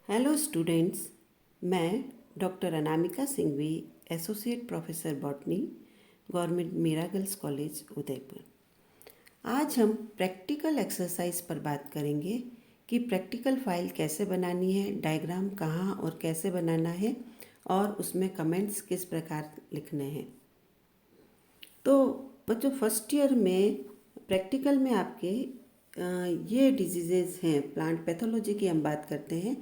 Hello students. मैं doctor Anamika Singhvi, associate professor botany, government Meera girls college Udaipur. आज हम प्रैक्टिकल एक्सरसाइज पर बात करेंगे कि प्रैक्टिकल फाइल कैसे बनानी है, डायग्राम कहाँ और कैसे बनाना है और उसमें कमेंट्स किस प्रकार लिखने हैं। तो बच्चों, फर्स्ट ईयर में प्रैक्टिकल में आपके ये डिजीज़ेज़ हैं, प्लांट पैथोलॉजी की हम बात करते हैं।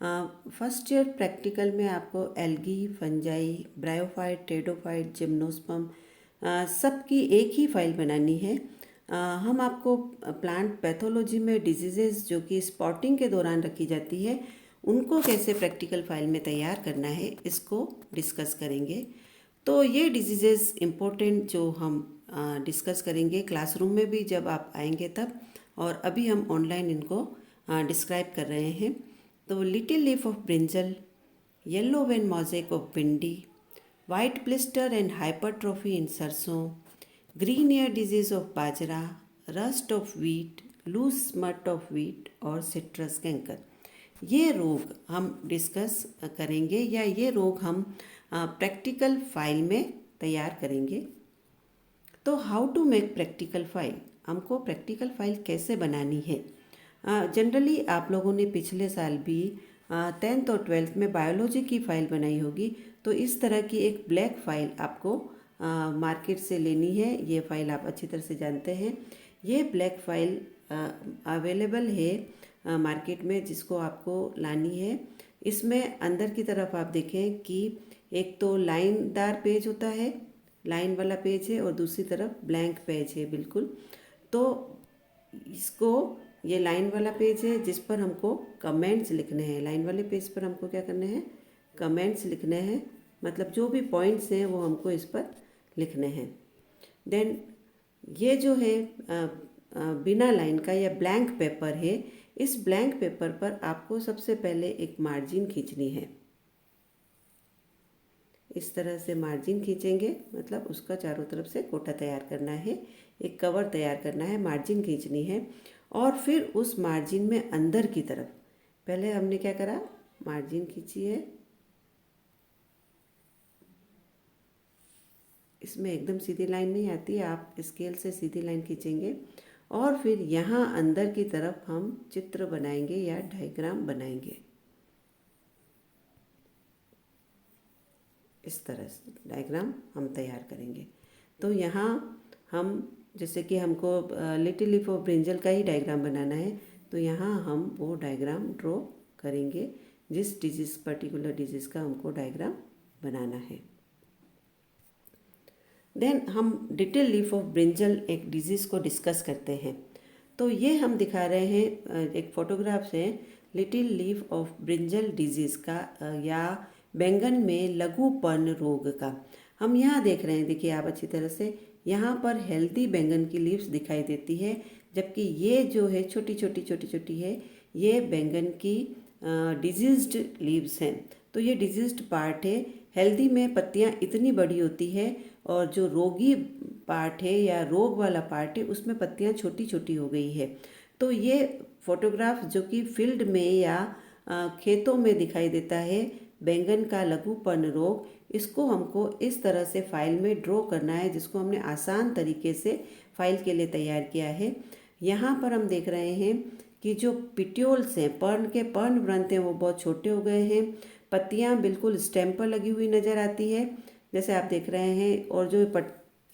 फर्स्ट ईयर प्रैक्टिकल में आपको algae, fungi, bryophyte, pteridophyte, gymnosperm सबकी एक ही फाइल बनानी है। हम आपको प्लांट पैथोलॉजी में डिजीज़ेज़ जो कि स्पॉटिंग के दौरान रखी जाती है, उनको कैसे प्रैक्टिकल फाइल में तैयार करना है, इसको डिस्कस करेंगे। तो ये डिजीज़ेज़ इम्पोर्टेंट जो हम डिस्कस करेंगे क्लासरूम में भी जब आप आएंगे तब, और अभी हम ऑनलाइन इनको डिस्क्राइब कर रहे हैं। तो little leaf of brinjal, yellow vein mosaic of bhindi, white blister and hypertrophy in sarson, green ear disease of bajra, rust of wheat, loose smut of wheat और सिट्रस कैंकर। ये रोग हम डिस्कस करेंगे या ये रोग हम प्रैक्टिकल फाइल में तैयार करेंगे। तो how to make practical file, हमको प्रैक्टिकल फाइल कैसे बनानी है। जनरली आप लोगों ने पिछले साल भी 10th और 12th में बायोलॉजी की फ़ाइल बनाई होगी। तो इस तरह की एक ब्लैक फ़ाइल आपको मार्केट से लेनी है। ये फ़ाइल आप अच्छी तरह से जानते हैं। ये ब्लैक फ़ाइल अवेलेबल है मार्केट में, जिसको आपको लानी है। इसमें अंदर की तरफ आप देखें कि एक तो लाइनदार पेज होता है, लाइन वाला पेज है, और दूसरी तरफ ब्लैंक पेज है बिल्कुल। तो इसको, ये लाइन वाला पेज है जिस पर हमको कमेंट्स लिखने हैं। लाइन वाले पेज पर हमको क्या करने हैं, कमेंट्स लिखने हैं। मतलब जो भी पॉइंट्स हैं वो हमको इस पर लिखने हैं। देन ये जो है बिना लाइन का या ब्लैंक पेपर है, इस ब्लैंक पेपर पर आपको सबसे पहले एक मार्जिन खींचनी है। इस तरह से मार्जिन खींचेंगे, मतलब उसका चारों तरफ से कोटा तैयार करना है, एक कवर तैयार करना है, मार्जिन खींचनी है। और फिर उस मार्जिन में अंदर की तरफ पहले हमने क्या करा, मार्जिन खींची है। इसमें एकदम सीधी लाइन नहीं आती, आप स्केल से सीधी लाइन खींचेंगे और फिर यहाँ अंदर की तरफ हम चित्र बनाएंगे या डायग्राम बनाएंगे। इस तरह से डायग्राम हम तैयार करेंगे। तो यहाँ हम, जैसे कि हमको लिटिल लीफ ऑफ ब्रिंजल का ही डायग्राम बनाना है, तो यहाँ हम वो डायग्राम ड्रॉ करेंगे जिस डिजीज़, पर्टिकुलर डिजीज़ का हमको डायग्राम बनाना है। देन हम लिटिल लीफ ऑफ ब्रिंजल एक डिजीज़ को डिस्कस करते हैं। तो ये हम दिखा रहे हैं एक फोटोग्राफ से little leaf of brinjal disease का या बैंगन में लघुपर्ण रोग का। हम यहाँ देख रहे हैं, देखिए आप अच्छी तरह से, यहाँ पर हेल्दी बैंगन की लीव्स दिखाई देती है, जबकि ये जो है छोटी छोटी छोटी छोटी है, ये बैंगन की डिजीज्ड लीव्स हैं। तो ये डिजीज्ड पार्ट है। हेल्दी में पत्तियाँ इतनी बड़ी होती है और जो रोगी पार्ट है या रोग वाला पार्ट है, उसमें पत्तियाँ छोटी छोटी हो गई है। तो ये फोटोग्राफ जो कि फील्ड में या खेतों में दिखाई देता है, बैंगन का लघुपर्ण रोग, इसको हमको इस तरह से फाइल में ड्रॉ करना है, जिसको हमने आसान तरीके से फाइल के लिए तैयार किया है। यहाँ पर हम देख रहे हैं कि जो पिट्यूल्स हैं, पर्ण के पर्ण व्रंत हैं, वो बहुत छोटे हो गए हैं। पत्तियाँ बिल्कुल स्टेम पर लगी हुई नज़र आती है, जैसे आप देख रहे हैं। और जो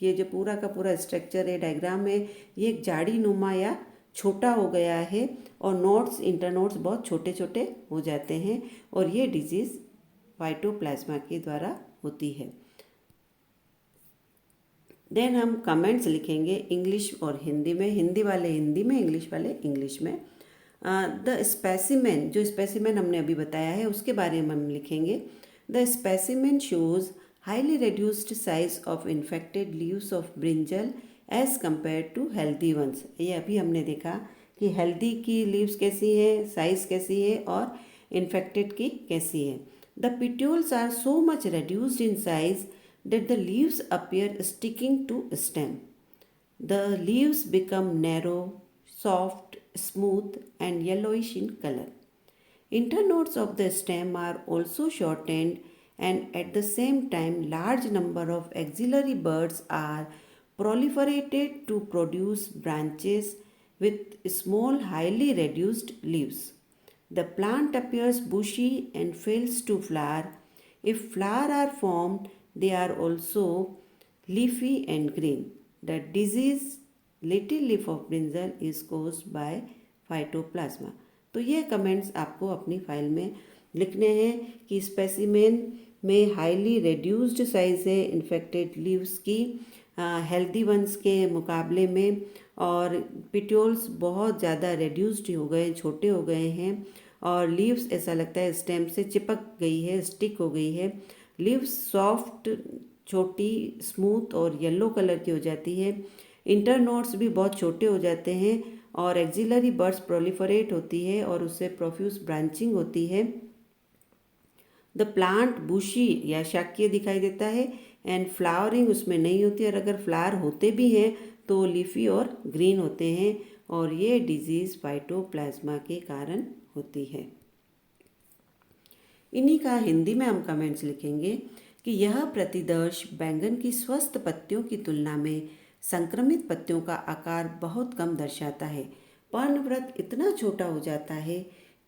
ये जो पूरा का पूरा स्ट्रक्चर है, डायग्राम है, ये एक जाड़ी नुमा या छोटा हो गया है, और नोट्स, इंटरनोट्स बहुत छोटे छोटे हो जाते हैं। और ये डिजीज़ फाइटोप्लाज्मा के द्वारा होती है। देन हम कमेंट्स लिखेंगे इंग्लिश और हिंदी में, हिंदी वाले हिंदी में, इंग्लिश वाले इंग्लिश में। द स्पेसिमेन, जो स्पेसिमेन हमने अभी बताया है उसके बारे में हम लिखेंगे। The specimen shows highly reduced size of infected leaves of brinjal as compare to healthy ones. ये अभी हमने देखा कि हेल्दी की लीव्स कैसी है, साइज़ कैसी है, और इन्फेक्टेड की कैसी है। The petioles are so much reduced in size that the leaves appear sticking to stem. The leaves become narrow, soft, smooth and yellowish in color. Internodes of the stem are also shortened, and at the same time, large number of axillary buds are proliferated to produce branches with small, highly reduced leaves. The plant appears bushy and fails to flower. If flowers are formed, they are also leafy and green. The disease little leaf of brinjal is caused by phytoplasma. तो ये comments आपको अपनी file में लिखने हैं कि specimen में highly reduced size है इन्फेक्टेड लीव्स की हेल्दी वंस के मुकाबले में, और पिट्योल्स बहुत ज़्यादा रेड्यूस्ड हो गए, छोटे हो गए हैं, और लीव्स ऐसा लगता है स्टेम से चिपक गई है, स्टिक हो गई है। लीव्स सॉफ्ट, छोटी, स्मूथ और येलो कलर की हो जाती है। इंटरनोड्स भी बहुत छोटे हो जाते हैं और एक्सिलरी बर्ड्स प्रोलिफरेट होती है और उससे प्रोफ्यूज ब्रांचिंग होती है। द प्लांट बुशी या शाक्य दिखाई देता है एंड फ्लावरिंग उसमें नहीं होती, और अगर फ्लावर होते भी हैं तो लीफी और ग्रीन होते हैं, और ये डिजीज़ फाइटोप्लाज्मा के कारण होती है। इन्हीं का हिंदी में हम कमेंट्स लिखेंगे कि यह प्रतिदर्श बैंगन की स्वस्थ पत्तियों की तुलना में संक्रमित पत्तियों का आकार बहुत कम दर्शाता है। पर्णव्रत इतना छोटा हो जाता है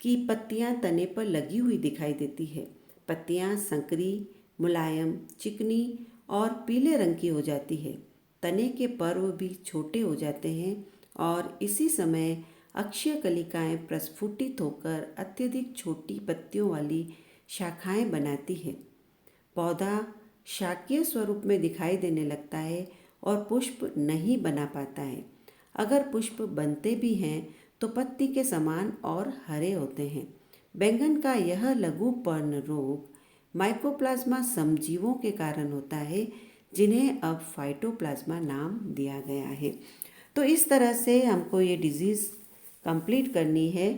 कि पत्तियां तने पर लगी हुई दिखाई देती है। पत्तियां संकरी, मुलायम, चिकनी और पीले रंग की हो जाती है। तने के पर्व भी छोटे हो जाते हैं और इसी समय अक्षीय कलिकाएं प्रस्फुटित होकर अत्यधिक छोटी पत्तियों वाली शाखाएं बनाती है। पौधा शाकीय स्वरूप में दिखाई देने लगता है और पुष्प नहीं बना पाता है। अगर पुष्प बनते भी हैं तो पत्ती के समान और हरे होते हैं। बैंगन का यह लघु पर्ण रोग माइकोप्लाज्मा समजीवों के कारण होता है, जिन्हें अब फाइटोप्लाज्मा नाम दिया गया है। तो इस तरह से हमको ये डिजीज़ कंप्लीट करनी है,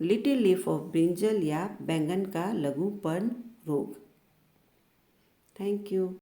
लिटिल लीफ ऑफ ब्रिंजल या बैंगन का लघु पर्ण रोग। Thank you.